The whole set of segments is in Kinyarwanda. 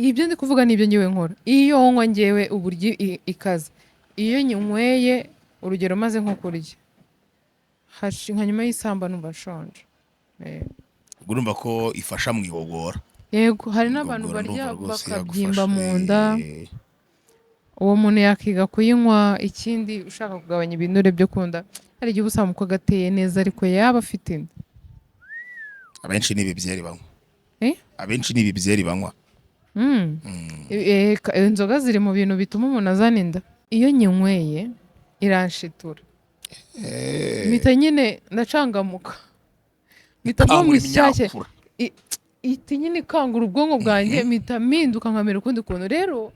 ibyo ndi kuvuga nibyo ngewe nkora. Iyo nywa ngewe uburyo ikaze, iyo nyweye urugero maze nko kurya nka nyuma y'isamba numva nshonje. urumva ko ifasha mu igogora. Yego, hari n'abantu barya bakabyimba mu nda, uwo muntu yakiga kuyinywa. Ikindi ushaka kugabanya ibinure byo kunda, hari igihe usanga uko gateye neza ariko yaba afite inda. Abenshi nibi byeri banywa. Abenshi nibi byeri banywa. Inzoga ziri mu bintu bituma umuntu azana inda. Iyo nyinyweye iranshitura, mpita nyine ndacangamuka, mpita mva mu ishyashya, iti nyine ikangura ubwonko bwanjye, mpita mpinduka nkamera ukundi kuntu. Rero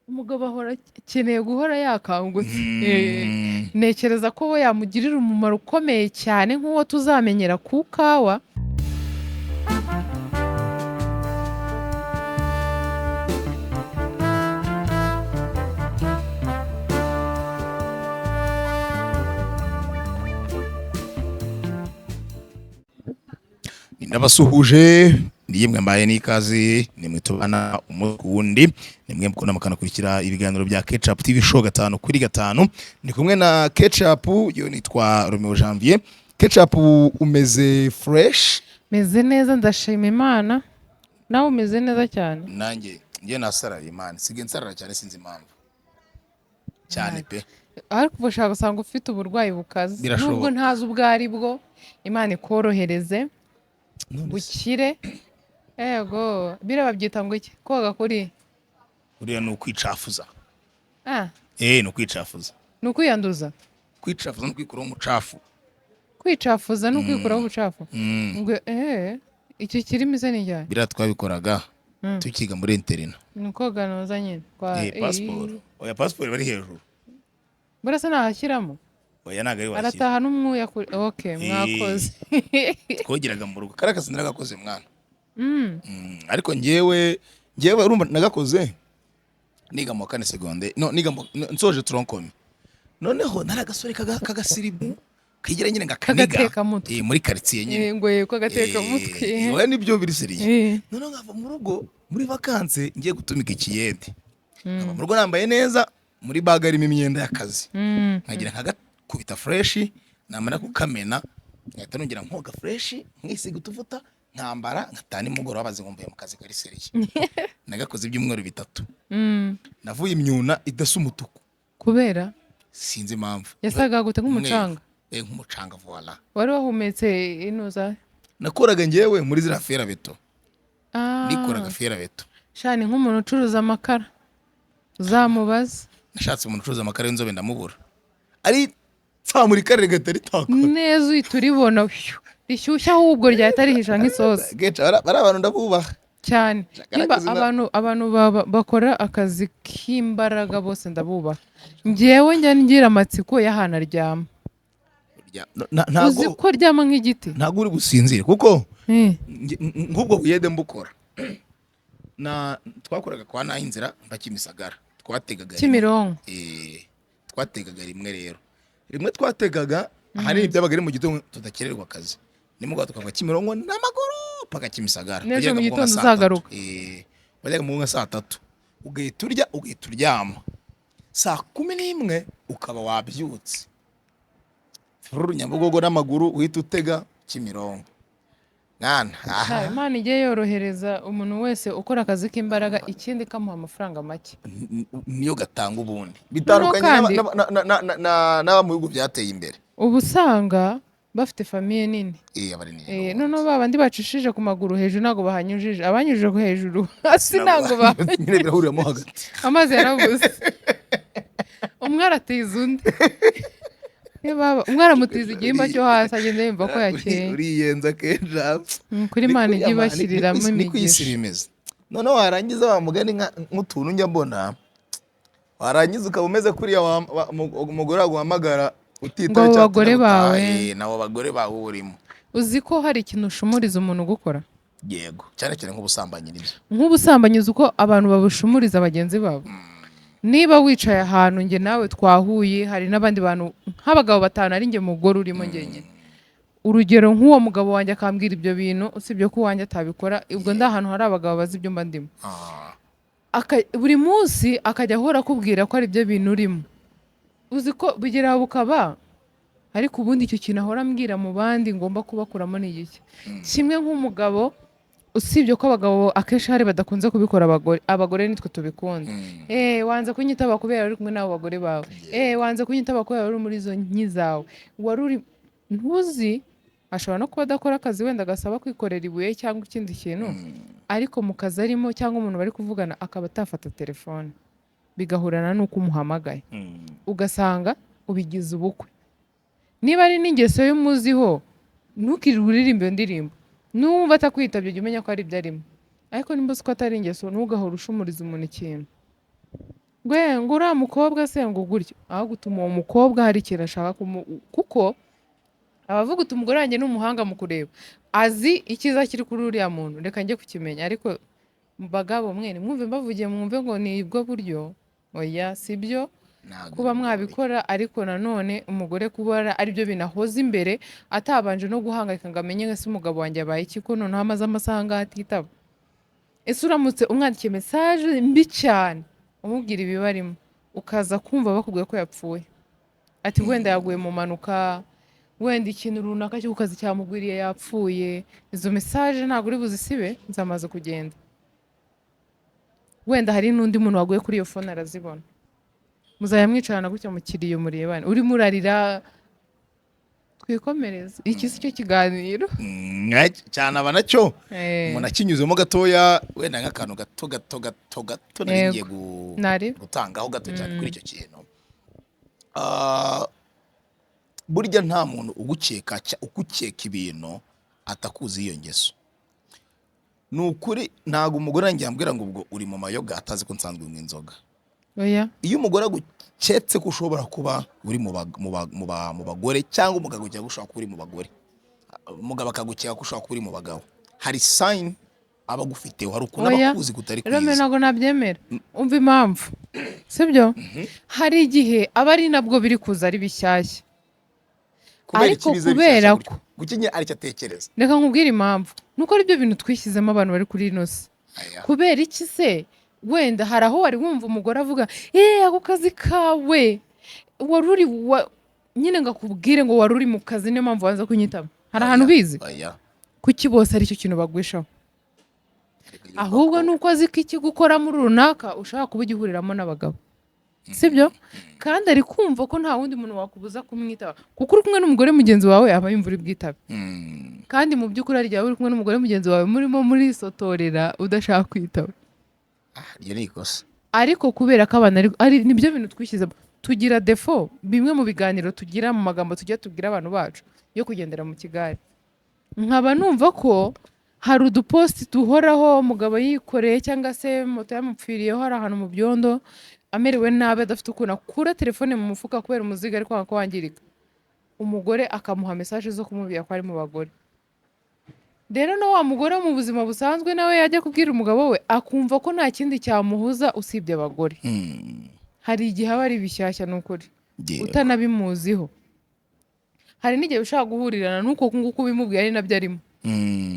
umugabo ahora akeneye guhora yakangutse. Ntekereza ko we yamugirira umumaro ukomeye cyane nk'uwo tuzamenyera ku kawa. Ndabasuhuje ndiyemwe mbaye n'ikaze nimwe tubana umukundi nimwe mukunda mukanakurikira ibiganiro bya Ketchup TV show 5/5. Ndi kumwe na Ketchup, yo nitwa Romeo Janvier. Ketchup, umeze fresh? Meze neza ndashima Imana. Nawe umeze neza cyane? Nanjye ngiye nasaraye Imana, sige nsarara cyane sinzi impamvu cyane pe. Ariko ushaka gusanga ufite uburwayi bukaze, nubwo ntazi ubwo ari bwo. Imana ikorohereze bukire. Yego, biraba byita ngo iki? Koga kuri uriya ni ukwicafuza. Ni ukwicafuza. Ni ukwiyanduza. Kwicafuza no kwikuraho umucafu. Kwicafuza no kwikuraho ubucafu. Ngo iki kirimo se n'ijyanye. Bira twabikoraga tukiga muri interina. Ni koga noza nyine kwa passport. Oya passport bari hejuru. Burasa nahashyiramo. Oya naga ari washyira. Arataha n'umwuya kuri. Okay, mwakoze. Twogeraga mu rugo. Karakazi ndaragakoze mwana. Ariko ngewe urumva nagakoze niga mu 4 seconde. No niga nsoje troncome. Noneho naragasore kagasiribu kigira nyine ngakaniga muri quartier nyine. Ngo yeko agateka mutwe. Oya nibyo biri seriye. Noneho ngava mu rugo muri vacances ngiye gutumika ikiyede. Ngava mu rugo nambaye neza, muri baga arimo imyenda y'akazi. Nkagira nkagakubita fresh, namara kukamena ngahita nongera nkoga fresh, nkisiga utuvuta nkambara ngatana imugoro babaze ngombaye mu kazi kari seriye. Nagakoze ibyumweru 3. Navuye imyuna idasa umutuku. Kubera sinzi impamvu. Yasaga gute nk'umucanga? Nk'umucanga voila. Wari wahumetse inuza? Nakoraga ngewe muri zira fera beto. Nikoraga fera beto. Shani nk'umuntu ucuruza amakara. Uzamubaza. Nashatse umuntu ucuruza amakara y'inzobe ndamubura. Ari tsa muri karere gatari tako. Neza uyituribona rishyushya ahubwo ryatarihisha nk'isosi. Bari abantu ndabubaha cyane. Nimba abantu bakora akazi k'imbaraga bose ndabubaha. Ngewe njya ngira amatsiko y'ahana ryama. Uzi ko ryama nk'igiti. Ntago uri gusinzira kuko nk'ubwo buyede mbukora. Twakoraga kwa Nahinzira Kimisagara. Twategaga Kimironko. Twategaga rimwe rero. Rimwe twategaga hari ibyabaga ari mu gitondo tudakererwa akazi. Nimugwa tukava Kimironko n'amaguru paka Kimisagara. Neza mu gitondo uzagaruka. Wajyaga mu nka saa 3. Ugahita urya ugahita uryama. Saa 11 ukaba wabyutse. Nyabugogo n'amaguru uhita utega Kimironko. Imana ijye yorohereza umuntu wese ukora akazi k'imbaraga, ikindi kamuha amafaranga make. Niyo gatanga ubundi. Bitandukanye n'aba mu bihugu byateye imbere. Ubu usanga bafite famiye nini. Abari nini. Noneho babandi bacishije ku maguru hejuru ntago bahanyujije. Abanyujije ku hejuru hasi ntago bahanyujije. Nyine birahuriramo hagati. Amazi yarabuze. Umwe aratiza undi. Umwe aramutiza igihimba cyo hasi agenda yumva ko yakeye. Uriyenza kenja. Kuri Imana ijye ibashyiriramo imigisha. Noneho warangiza wa mugani nk'utuntu njya mbona. Warangiza ukaba umeze kuriya umugore aguhamagara utitaye cyane abagore bawe. Nabo bagore bawe urimo. Uzi ko hari ikintu ushumuriza umuntu gukora? Yego, cyane cyane nk'ubusambanyi nibyo. Nk'ubusambanyi uzi ko abantu babushumuriza bagenzi babo. Niba wicaye ahantu nge nawe twahuye, hari n'abandi bantu nk'abagabo 5 ari nge mugore urimo ngenyine. urugero nk'uwo mugabo wanjye akambwira ibyo bintu usibye ko uwanjye atabikora ubwo ndi ahantu hari abagabo bazi ibyo mba ndimo buri munsi akajya ahora akubwira ko ari byo bintu urimo uzi ko bigera bukaba ariko ubundi icyo kintu ahora ambwira mu bandi ngomba kubakuramo ni iki kimwe nk'umugabo usibye ko abagabo akenshi hari badakunze kubikora abagore nitwe tubikunda wanze kunyitaba kubera uri kumwe n'abo bagore bawe wanze kunyitaba kubera uri muri izo nki zawe wari uri ntuzi ashobora no kuba adakora akazi wenda agasaba kwikorera ibuye cyangwa ikindi kintu ariko mu kazi arimo cyangwa umuntu bari kuvugana akaba atafata telefone bigahurana n'uko umuhamagaye ugasanga ubigize ubukwe niba ari n'ingeso y'umuziho ntukirirwe uririmba iyo ndirimbo n'uwumva atakwitabye jya umenya ko ari ibyo arimo ariko nimba uzi ko atari ingeso ntugahora ushumuriza umuntu ikintu ngo uriya mukobwa se ngo gutyo aho gutuma uwo mukobwa hari ikintu ashaka kuko abavuga uti umugore wanjye ni umuhanga mu kureba azi icyiza kiri kuri uriya muntu reka njye kukimenya ariko bagabo mwene mwumve mbavugiye mwumve ngo ni bwo buryo oya si byo kuba mwabikora ariko nanone umugore kuba ari byo binahoze imbere atabanje no guhangayika ngo amenye se umugabo wanjye abaye iki ko noneho amaze amasaha ngaho atitaba ese uramutse umwandikiye mesaje mbi cyane umubwira ibibarimo ukaza kumva bakubwiye ko yapfuye ati wenda yaguye mu mpanuka wenda ikintu runaka cyo kukazi cyamugwiriye yapfuye izo mesaje ntabwo uri buzisibe nzamaze kugenda wenda hari n'undi muntu waguye kuri iyo fone arazibona muzajya mwicarana gutya mukiriye murebane urimo urarira twikomereza iki si cyo kiganiro cyane aba nacyo umuntu akinyuzemo gatoya wenda nk'akantu gato nari ngiye gutangaho gato cyane kuri icyo kintu burya nta muntu ugukeka ibintu atakuzi iyo ngeso ni ukuri ntabwo umugore yanjye yambwira ngo ubwo uri mu mayoga atazi ko nsanzwe mu inzoga iyo umugore aguketse ko ushobora kuba uri mu bagore cyangwa umugabo agukeka ko ushobora kuba uri mu bagore umugabo akagukeka ko ushobora kuba uri mu bagabo hari sayini aba agufiteho hari ukuntu aba akuzi kutari kwiza rero ntabwo nabyemera umva impamvu sibyo hari igihe aba ari nabwo biri kuza ari bishyashya ariko kubera ko gukinya aricyo atekereza reka nkubwire impamvu nuko ari byo bintu twishyizemo abantu bari kuri ino si kubera iki se wenda hari aho wari wumva umugore avuga ako kazi kawe wari uri nyine ngo akubwire ngo wari uri mu kazi niyo mpamvu waza kunyitaba hari ahantu ubizi kuki bose aricyo kintu bagwishaho ahubwo nuko azi ko iki gukora muri runaka ushaka kuba ugihuriramo n'abagabo sibyo kandi ari kumva ko nta wundi muntu wakubuza kumwitaba kuko uri kumwe n'umugore mugenzi wawe aba yumva uri bwitabe kandi mu by'ukuri ari uri kumwe n'umugore mugenzi wawe murimo murisotorera udashaka kwitaba iyo ni ikosa ariko kubera ko abantu ari nibyo bintu twishyizemo tugira defo bimwe mu biganiro tugira mu magambo tujya tubwira abantu bacu yo kugendera mu kigare nkaba numva ko hari uduposti duhoraho umugabo yikoreye cyangwa se moto yamupfiriyeho hari ahantu mu byondo amerewe nabi adafite ukuntu akura telefone mu mufuka kubera umuziga ariko ko wangirika umugore akamuha mesaje zo kumubwira ko ari mu bagore rero no wa mugore mu buzima busanzwe nawe yajya kubwira umugabo we akumva ko nta kindi cyamuhuza usibye abagore hari igihe aba ari bishyashya n'ukuri utanabimuziho hari n'igihe ushaka guhurirana n'uko nguko ubimubwiye ari nabyo arimo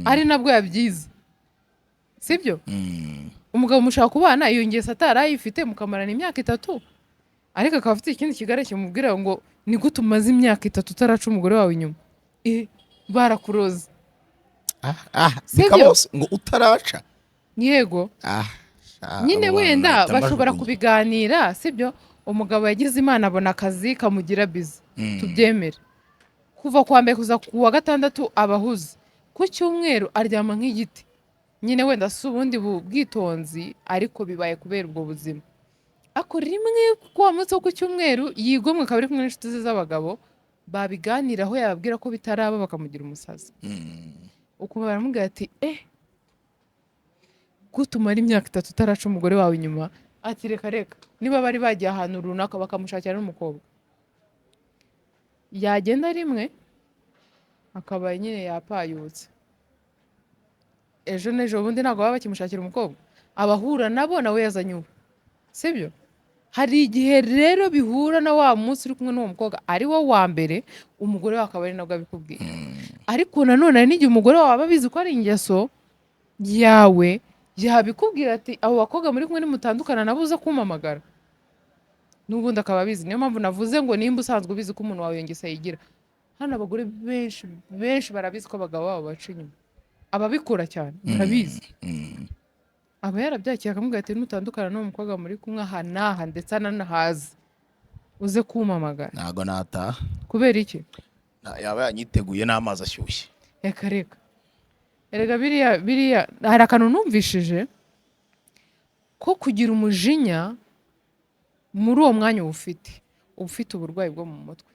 ari nabwo yabyize sibyo umugabo mushaka kubana iyo ngeso atarayifite mukamarana imyaka 3 ariko akaba afite ikindi kigare kimubwira ngo ni gute umaze imyaka 3 utaraca umugore wawe inyuma barakuroza bikabose ngo utaraca yego nyine wenda bashobora kubiganira sibyo umugabo yagize imana abona akazi kamugira bizi tubyemere kuva kwa mbere kuza kuwa gatandatu abahuze ku cyumweru aryama nk'igiti nyine wenda si ubundi bwitonzi ariko bibaye kubera ubwo buzima ako rimwe kwa munsi wo ku cyumweru yigomwe akaba ari kumwe n'inshuti ze z'abagabo babiganiraho yababwira ko bitaraba bakamugira umusazi ukumva baramubwira ati gutumara imyaka 3 utaraca umugore wawe inyuma ati reka niba bari bagiye ahantu runaka bakamushakira n'umukobwa yagenda rimwe akaba nyine yapayutse ejo n'ejo bundi ntabwo baba bakimushakira umukobwa abahura nabo nawe yazanye ubu sibyo hari igihe rero bihura na wa munsi uri kumwe n'uwo mukobwa ari wo wa mbere umugore we akaba ari nabwo abikubwiye ariko nanone hari n'igihe umugore wawe aba abizi ko ari ingeso yawe yabikubwira ati abo bakobwa muri kumwe nimutandukana nabo uza kumpamagara n'ubundi akaba abizi. Niyo mpamvu navuze ngo nimba usanzwe ubizi ko umuntu wawe iyo ngeso ayigira. Hano abagore benshi barabizi ko abagabo babo baca inyuma, ababikora cyane barabizi. Aba yarabyakiye akamubwira ati nutandukana n'uwo mukobwa muri kumwe aha n'aha ndetse ananahazi uze kumpamagara. ntago nataha. Kubera iki? Yaba yanyiteguye n'amazi ashyushye. Reka erega biriya hari akantu numvishije ko kugira umujinya muri uwo mwanya uba ufite uburwayi bwo mu mutwe.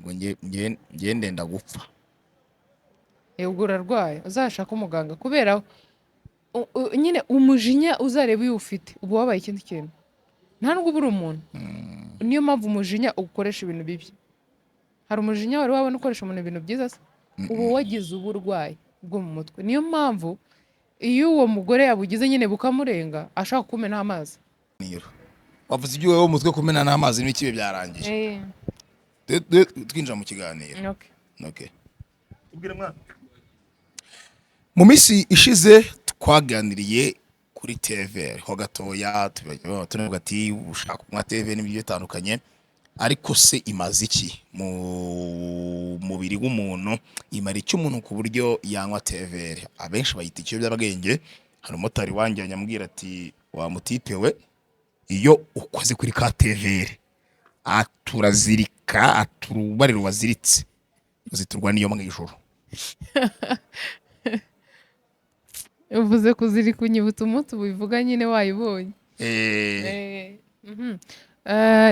ngo ngiye ndenda gupfa. Ubwo urarwaye uzashaka umuganga, kubera nyine umujinya uzareba iyo ufite uba wabaye ikindi kintu, nta nubwo uba uri umuntu. Niyo mpamvu umujinya ukoresha ibintu bibi. Hari umujinya wari wabona ukoresha umuntu ibintu byiza se? Uba wagize uburwayi bwo mu mutwe. Niyo mpamvu iyo uwo mugore yabugize nyine bukamurenga ashaka kumena amazi. Wavuze ibyo wowe umutwe kumena n'amazi n'ikibe byarangiye. Twinjira mu kiganiro. Okay. Ubwire mwana. Mu minsi ishize twaganiriye kuri TV ho gatoya tunavuga ati ushaka kunywa TV n'ibyo bitandukanye, ariko se imaze iki mu mubiri w'umuntu? Imara iki umuntu ku buryo yanywa TV? Abenshi bayita ikiyobyabwenge. Hari umumotari wanjye anyambwira ati wa mutipe we, iyo ukoze kuri ka TV aturazirika, aturubariro waziritse uziturwa niyo mu ijoro. Uvuze kuzirika unyibutsa umunsi ubivuga nyine wayibonye.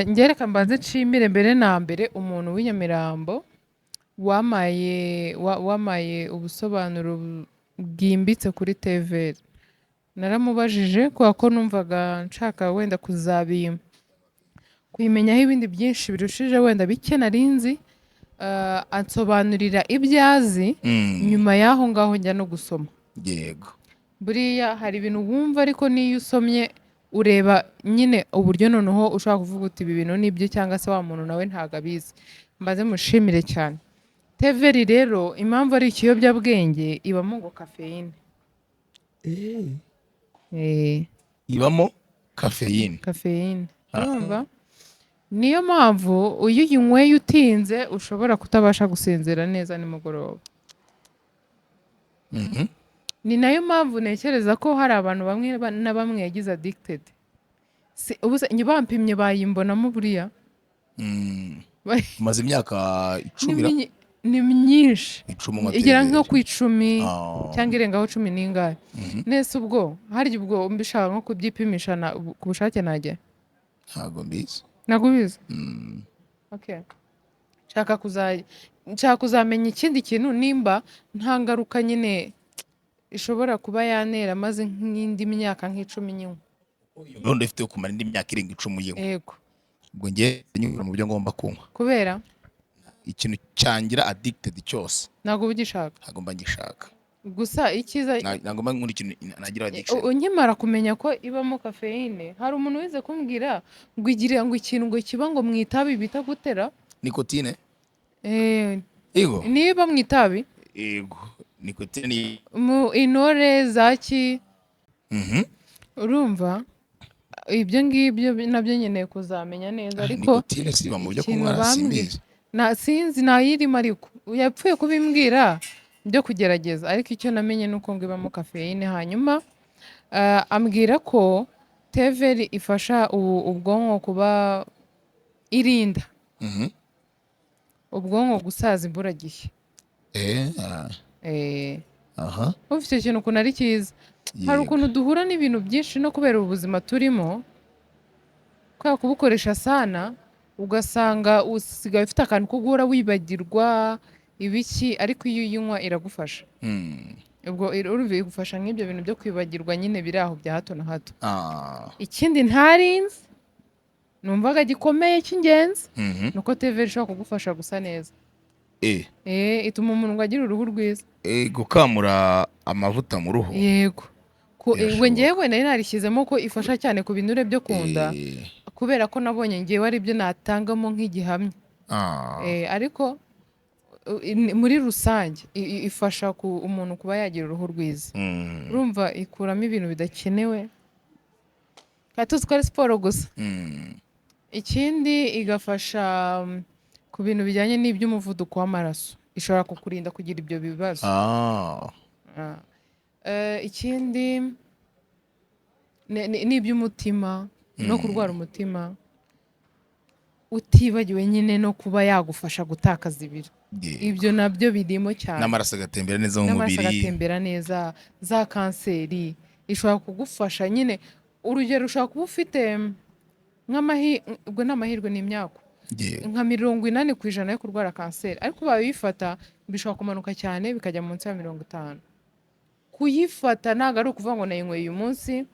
Ngereka mbanze nshimire mbere na mbere umuntu w'inyamirambo wamaye ubusobanuro bwimbitse kuri TV. Naramubajije kubera ko numvaga nshaka wenda kuyimenyaho ibindi byinshi birushije wenda bike narinzi, ansobanurira ibyazi. Nyuma y'aho ngaho njya no gusoma. Yego. Buriya hari ibintu wumva ariko niyo usomye ureba nyine uburyo noneho ushaka kuvuga uti ibi bintu nibyo, cyangwa se wa muntu nawe ntago abizi. Mbaze mushimire cyane. TV rero impamvu ari ikiyobyabwenge ibamo ngo kafeyine. Ibamo kafeyine. Urumva? Niyo mpamvu iyo uyinyweye utinze ushobora kutabasha gusinzira neza nimugoroba. Ni nayo mpamvu ntekereza ko hari abantu bamwe na bamwe yagize addicted. Ubu se bampimye bayimbonamo buriya. Maze imyaka 10 ni myinshi. Igera nko ku 10 cyangwa irengaho 10 n'ingahe. Nese ubwo hari ubwo mbishaka nko kubyipimisha ku bushake najye. Ntago mbizi. Nagubiza. Okay. Nshaka kuzamenya ikindi kintu nimba nta ngaruka nyine ishobora kuba yanera maze nk'indi myaka nk'10 nyine. None ifite kumara indi myaka irenga 10 yewe. Yego. Ubwo ngiye nyura mu byo ngomba kunywa. Kubera ikintu cyangira addicted cyose ntago ugishaka. Ntago mba ngishaka. Gusa ikiza ntago mba nkunda ikintu nagira addiction. Unkimara kumenya ko ibamo kafeyine, hari umuntu wize kumbwira ngo igirira ngo ikintu ngo kiba ngo mwitabi bita gutera nikotine. Ego. Niba mwitabi? Ego. Nikotine mu intore zaki. Urumva? Ibyo ngibyo nabyo nkeneye kuzamenya neza, ariko nikotine siba mu byo kunywa simbizi. Sinzi nayirimo, ariko yapfuye kubimbwira byo kugerageza, ariko icyo namenye nuko ngo ibamo kafeyine. Hanyuma ambwira ko TV ifasha ubwonko kuba irinda ubwonko gusaza imburagihe. Ufite ikintu ukuntu ari cyiza. Hari ukuntu duhura n'ibintu byinshi no kubera ubuzima turimo, kwa kubukoresha sana ugasanga usigaye ufite akantu ko guhora wibagirwa ibiki, ariko iyo uyinywa iragufasha. Ubwo igufasha nk'ibyo bintu byo kwibagirwa nyine biri aho bya hato na hato. Ikindi ntarinzi numvaga gikomeye cy'ingenzi nuko TV ishobora kugufasha gusa neza. Ituma umuntu agira uruhu rwiza. Gukamura amavuta mu ruhu. Yego. We ngewe nari narishyizemo ko ifasha cyane ku binure byo kunda, kubera ko nabonye ngewe ari byo natangamo nk'igihamya. Ariko muri rusange ifasha umuntu kuba yagira uruhu rwiza. Urumva ikuramo ibintu bidakenewe kandi tuzi ko ari siporo gusa. Ikindi igafasha ku bintu bijyanye n'iby'umuvuduko w'amaraso, ishobora kukurinda kugira ibyo bibazo. Ikindi n'iby'umutima no kurwara umutima, utibagiwe nyine no kuba yagufasha gutakaza ibiro. Ibyo nabyo birimo cyane. N'amaraso agatembera neza mu mubiri. N'amaraso agatembera neza, za kanseri ishobora kugufasha nyine. Urugero ushobora kuba ufite ubwo n'amahirwe n'imyaka nka 80% yo kurwara kanseri, ariko babifata bishobora kumanuka cyane bikajya munsi ya 50. Kuyifata ntabwo ari ukuvuga ngo nayinyweye uyu munsi,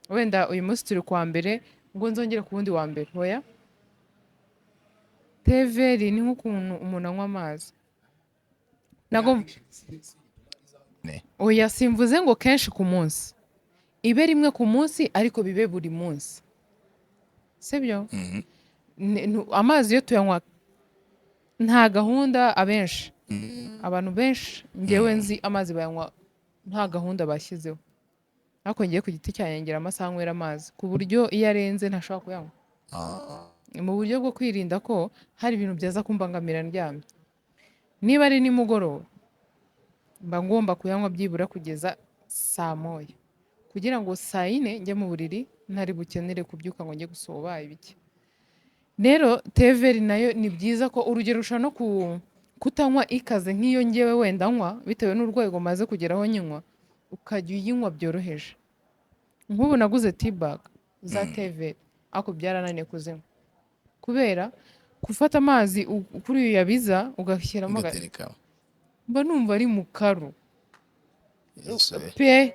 wenda uyu munsi turi kwa mbere ngo nzongere ku wundi wa mbere. Oya, teveri ni nk'ukuntu umuntu anywa amazi. Oya, simvuze ngo kenshi ku munsi, ibe rimwe ku munsi ariko bibe buri munsi, sibyo? Amazi iyo tuyanywa nta gahunda, abenshi abantu benshi ngewe nzi amazi bayanywa nta gahunda bashyizeho, ariko ngiye ku giti cyanjye ngira amasaha nywera amazi ku buryo iyo arenze ntashobora kuyanywa, mu buryo bwo kwirinda ko hari ibintu byaza kumbangamira ndyamye. Niba ari nimugoroba mba ngomba kuyanywa byibura kugeza saa moya, kugira ngo saa yine njye mu buriri ntari bukenere kubyuka ngo njye gusoba ibiki. Rero teveri nayo ni byiza ko urugero ushobora no kutanywa ikaze nk'iyo ngewe wenda nywa bitewe n'urwego maze kugeraho nyinywa, ukajya uyinywa byoroheje. Nk'ubu naguze T-bag za teveri ariko byarananiye kuzinywa kubera gufata amazi kuri uyu yabiza ugashyiramo mba numva ari mu karu pe,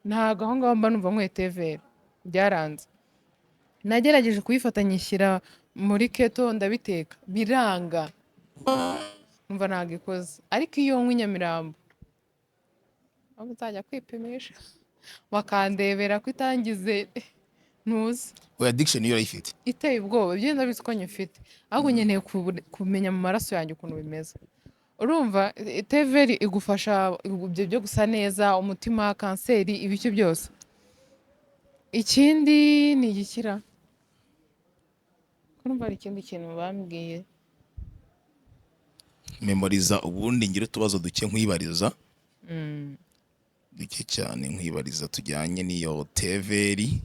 ntago aho ngaho mba numva nkwe teveri, byaranze. Nagerageje kuyifata nyishyira muri keto ndabiteka biranga, numva ntago ikoze. Ariko iyo nywa Nyamirambo aho uzajya kwipimisha bakandebera ko itangize ntuzi. Oya, addiction iyo urayifite iteye ubwoba, ibyo ndabizi ko nyifite, ahubwo nkeneye kumenya mu maraso yanjye ukuntu bimeze. Urumva teveri igufasha ibyo byo gusa neza, umutima, kanseri, ibiki byose. Ikindi ni igikira, urumva hari ikindi kintu bambwiye, memoriza. Ubundi ngira utubazo duke nkwibariza, duke cyane nkwibariza tujyanye n'iyo teveri.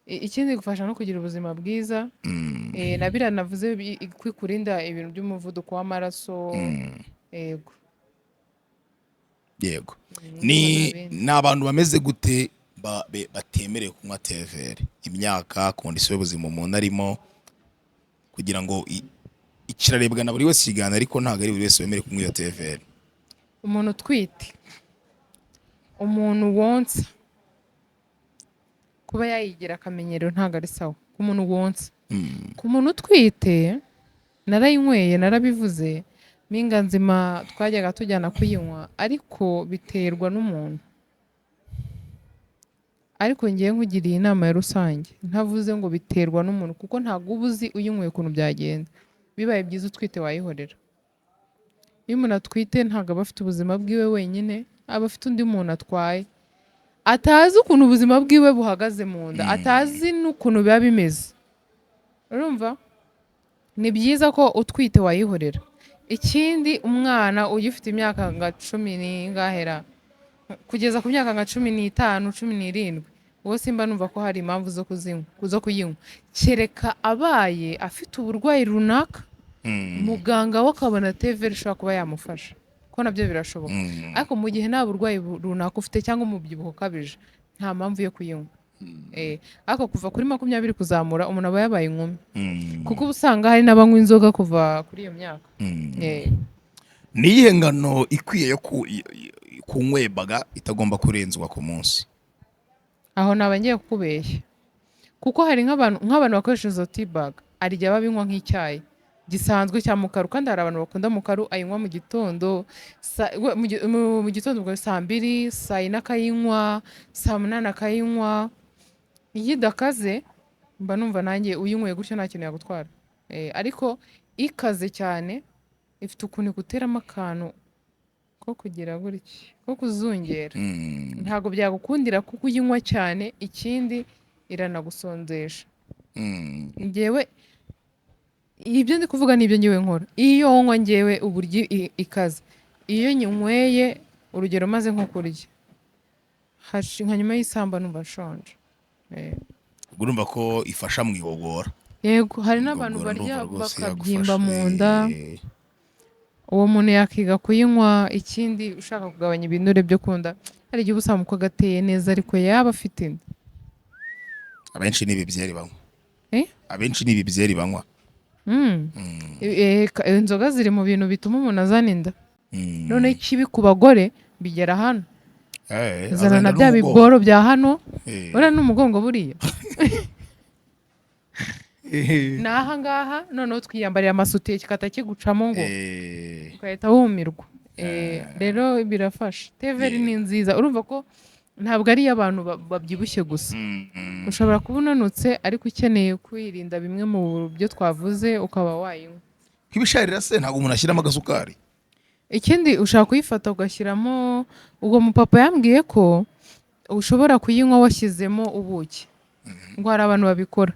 Ikindi gufasha no kugira ubuzima bwiza. Nabira navuze kwikurinda ibintu by'umuvuduko w'amaraso. Yego. Ni abantu bameze gute batemerewe kunywa teveri? Imyaka, kondisiyo y'ubuzima umuntu arimo, kugira ngo ikirarebwa na buri wese kigana, ariko ntabwo ari buri wese wemerewe kunywa iyo teveri. Umuntu utwite, umuntu wonsa, kuba yayigira akamenyero ntabwo ari sawa ku muntu wonsa. Ku muntu utwite narayinyweye, narabivuze, mpinga nzima twajyaga tujyana kuyinywa, ariko biterwa n'umuntu. Ariko ngiye nkugiriye inama ya rusange, ntavuze ngo biterwa n'umuntu, kuko ntabwo uba uzi uyinyweye ukuntu byagenda. Bibaye byiza utwite wayihorera. Iyo umuntu atwite ntabwo aba afite ubuzima bwiwe wenyine, aba afite undi muntu atwaye, atazi ukuntu ubuzima bwiwe buhagaze mu nda, atazi n'ukuntu biba bimeze. Urumva ni byiza ko utwite wayihorera. Ikindi, umwana ugifite imyaka nka 10 n'ingahera kugeza ku myaka nka 15, 17, uwo simba numva ko hari impamvu zo kuyinywa, kereka abaye afite uburwayi runaka muganga we akabona teveri ishobora kuba yamufasha, ko nabyo birashoboka. Ariko mu gihe nta burwayi runaka ufite cyangwa umubyibuho ukabije, nta mpamvu yo kuyinywa. Ariko kuva kuri 20 kuzamura umuntu aba yabaye inkumi, kuko usanga hari n'abanywa inzoga kuva kuri iyo myaka. Ni iyihe ngano ikwiye yo kunywebwaga itagomba kurenzwa ku munsi? Aho naba ngiye kukubeshya, kuko hari nk'abantu bakoresha izo T-bag arijya babinywa nk'icyayi gisanzwe cya mukaru, kandi hari abantu bakunda mukaru ayinywa mu gitondo, mu gitondo ubwo saa 2, saa 4 akayinywa, saa 8 akayinywa. Iyo idakaze mba numva nanjye uyinyweye gutyo nta kintu yagutwara. Ariko ikaze cyane ifite ukuntu iguteramo akantu ko kugira gutya ko kuzungera ntabwo byagukundira kuko uyinywa cyane, ikindi iranagusonzesha. Njyewe ibyo ndi kuvuga nibyo njyewe nkora. Iyo nywa njyewe uburyo ikaze, iyo nyinyweye urugero maze nko kurya nka nyuma y'isamba numva nshonje. urumva ko ifasha mu igogora. Yego, hari n'abantu barya bakabyimba mu nda, uwo muntu yakiga kuyinywa. Ikindi ushaka kugabanya ibinure byo kunda, hari igihe usanga uko agateye neza ariko yaba afite inda. Abenshi n'ibi byeri banywa. Abenshi n'ibi byeri banywa. Inzoga ziri mu bintu bituma umuntu azana inda. None ikibi ku bagore bigera hano, zana na bya biboro bya hano, uriya n'umugongo buriya. Ni aha ngaha noneho twiyambarira amasutiye kikata kigucamo ngo ugahita wumirwa. Rero birafasha. Teveri ni nziza, urumva ko ntabwo ari iy'abantu babyibushye gusa. Ushobora kuba unanutse ariko ukeneye kwirinda bimwe mu byo twavuze ukaba wayinywa. Nk'ibisharira se ntabwo umuntu ashyiramo agasukari. Ikindi ushaka kuyifata ugashyiramo, ubwo mupapa yambwiye ko ushobora kuyinywa washyizemo ubuki, ngo hari abantu babikora.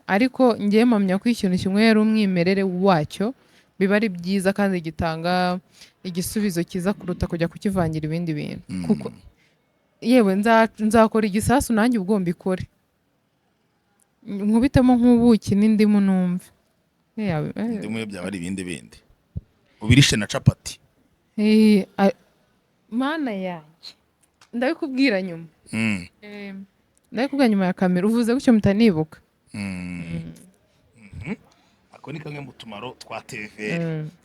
Ariko ngiye mpamya ko ikintu kimwe ari umwimerere wacyo biba ari byiza kandi gitanga igisubizo cyiza kuruta kujya kukivangira ibindi bintu. Kuko yewe nzakora igisasu nanjye ubwo mbikore, nkubitemo nk'ubuki n'indimu numve. Indimu byaba ari ibindi bindi ubirishe na capati. Mana yanjye ndabikubwira nyuma. Ndabikubwira nyuma ya kamera, uvuze gutyo mutanibuka. Ako ni kamwe mu tumaro twa TV.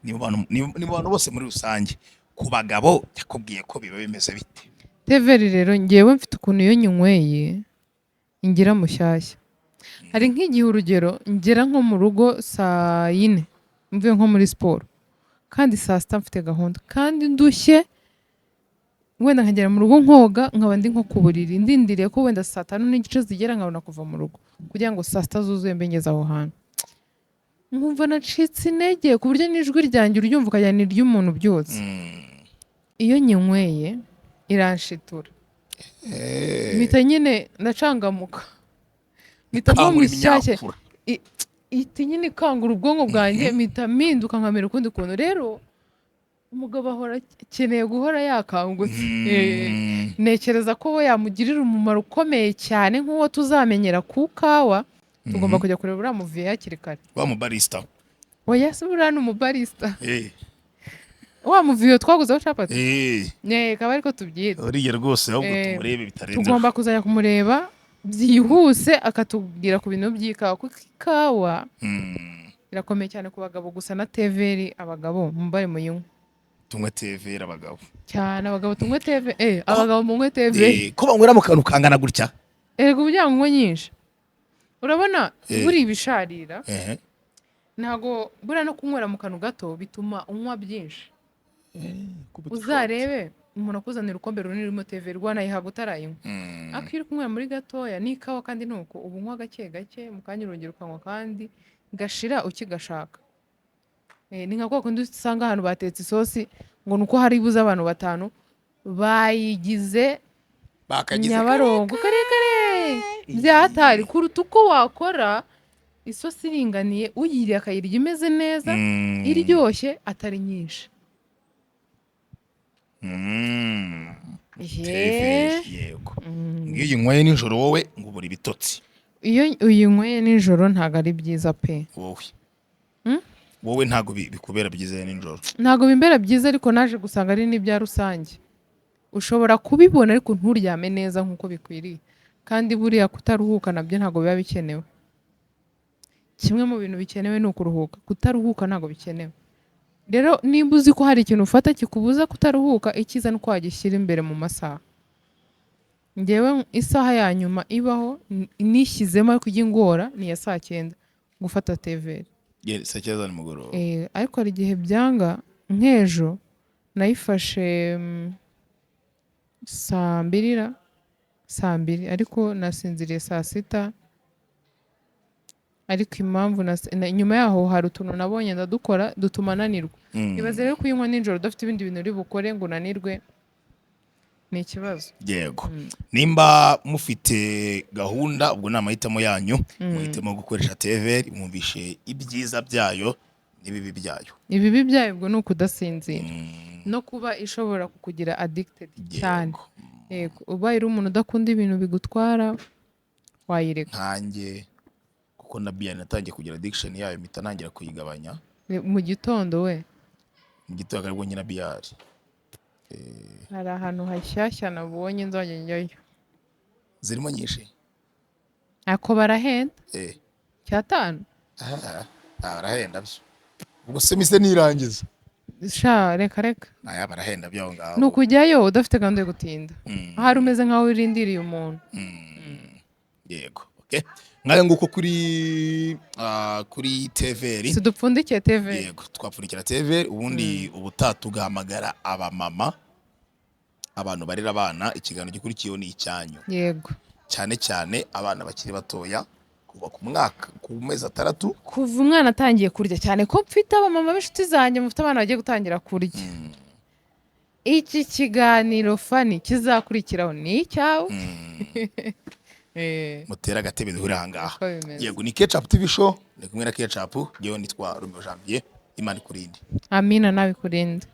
Ni mu bantu bose muri rusange. Ku bagabo yakubwiye ko biba bimeze bite? TV rero ngewe mfite ukuntu iyo nyinyweye ingira mushyashya. Hari nk'igihe urugero ngera nko mu rugo saa 4 mvuye nko muri siporo, kandi saa 6 mfite gahunda kandi ndushye, wenda nkagera mu rugo nkoga nkaba ndi nko ku buriri ndindiriye ko wenda saa 5 n'igice zigera nkabona kuva mu rugo kugira ngo saa 6 zuzuye mbe ngeze aho hantu. Nkumva nacitse intege ku buryo n'ijwi ryanjye uryumva ukajya ni ry'umuntu byose. Iyo nyinyweye iranshitura, mpita nyine ndacangamuka, mpita mba mushyashya, iti nyine ikangura ubwonko bwanjye, mpita mpinduka nkamera ukundi kuntu. Rero umugabo ahora akeneye guhora yakangutse. Ntekereza ko we yamugirira umumaro ukomeye cyane nk'uwo tuzamenyera ku kawa. Tugomba kujya kureba uriya muviye hakiri kare. Wa mubarista. Oya se uriya ni umubarista. Wa muviye twaguzeho capati. Kaba ariko tubyita. Uriya rwose ahubwo tumurebe bitarenze. Tugomba kuzajya kumureba byihuse akatubwira ku bintu by'ikawa, kuko ikawa irakomeye cyane ku bagabo gusa na TV abagabo mubare muyinywa. Tunywe TV abagabo. Cyane abagabo tunywe TV. Abagabo munywe TV. Ko banywera mu kantu kangana gutya. Erega ubujyango nyinshi. Urabona buri bisharira. Ntago bura no kunywera mu kantu gato bituma unywa byinshi. Uzarebe umuntu akuzanira urukombe runini rurimo TV rwana yihaga utarayinywa. Akiri kunywera muri gatoya n'ikawa kandi nuko ubu unywa gake gake mu kanya urongera ukanywa kandi gashira ukigashaka. Ni nka kwa kundi usanga ahantu batetse isosi ngo nuko hari buza abantu 5 bayigize Nyabarongo kare byatari kuruta uko wakora isosi iringaniye uyiriye akayirya imeze neza iryoshye atari nyinshi. Yego. Ngiyo uyinyweye nijoro wowe ngo ubura ibitotsi. Iyo uyinyweye nijoro ntago ari byiza pe. Wowe ntago bikubera byiza nijoro. Ntago bimbera byiza, ariko naje gusanga ari n'ibya rusange. Ushobora kubibona ariko nturyame neza nkuko bikwiriye, kandi buriya kutaruhuka nabyo ntago biba bikenewe. Kimwe mu bintu bikenewe ni ukuruhuka, kutaruhuka ntago bikenewe. Rero niba uzi ko hari ikintu ufata kikubuza kutaruhuka, ikiza nuko wagishyira imbere mu masaha. Ngewe isaha ya nyuma ibaho nishyizemo ariko igingora ni ya saa 9 gufata TV. Saa 9 nimugoroba. Ariko hari igihe byanga, nk'ejo nayifashe saa 2 ariko nasinziriye saa 6. ariko impamvu nyuma yaho hari utuntu nabonye ndadukora dutuma nanirwa. Ibaze rero kuyinywa nijoro udafite ibindi bintu uri bukore ngo unanirwe ni ikibazo. Yego. Nimba mufite gahunda ubwo ni amahitamo yanyu, muhitemo gukoresha TVR, mwumvishe ibyiza byayo n'ibibi byayo. Ibibi byayo ubwo ni ukudasinzira no kuba ishobora kukugira addicted cyane. Yego, ubaye uri umuntu udakunda ibintu bigutwara wayireka. Nkanjye kuko na bia natangiye kugira addiction yayo mpita nangira kuyigabanya. Mu gitondo we Mu gitondo aribwo nyina bia hari ahantu hashyashya nabonye nzajya njyayo. Zirimo nyinshi ako barahenda 5. barahenda byo ubwo se mise nirangiza sha reka aya barahenda byo ngaho nukujyayo udafite gahunda yo gutinda. Ahari umeze nkaho urindiriye umuntu. Yego. Okay, ngaye nguko kuri TVR sidupfundikiye TVR. Yego, twapfundikira TVR ubundi ubutatugahamagara abamama, abantu barera abana. Ikiganiro gikurikiyeho ni icyanyu. Yego, cyane cyane abana bakiri batoya kuva ku mwaka ku mezi 6 kuva umwana atangiye kurya, cyane ko mfite abamama b'inshuti zanjye mufite abana bagiye gutangira kurya. Iki kiganiro fani kizakurikiraho ni icyawe. Mutera agatebe duhura ahangaha. Yego, ni Ketchup TV show, ni kumwe na Ketchup, yewe nitwa Romeo Janvier. Imana ikurinde. Amina nawe ikurinde.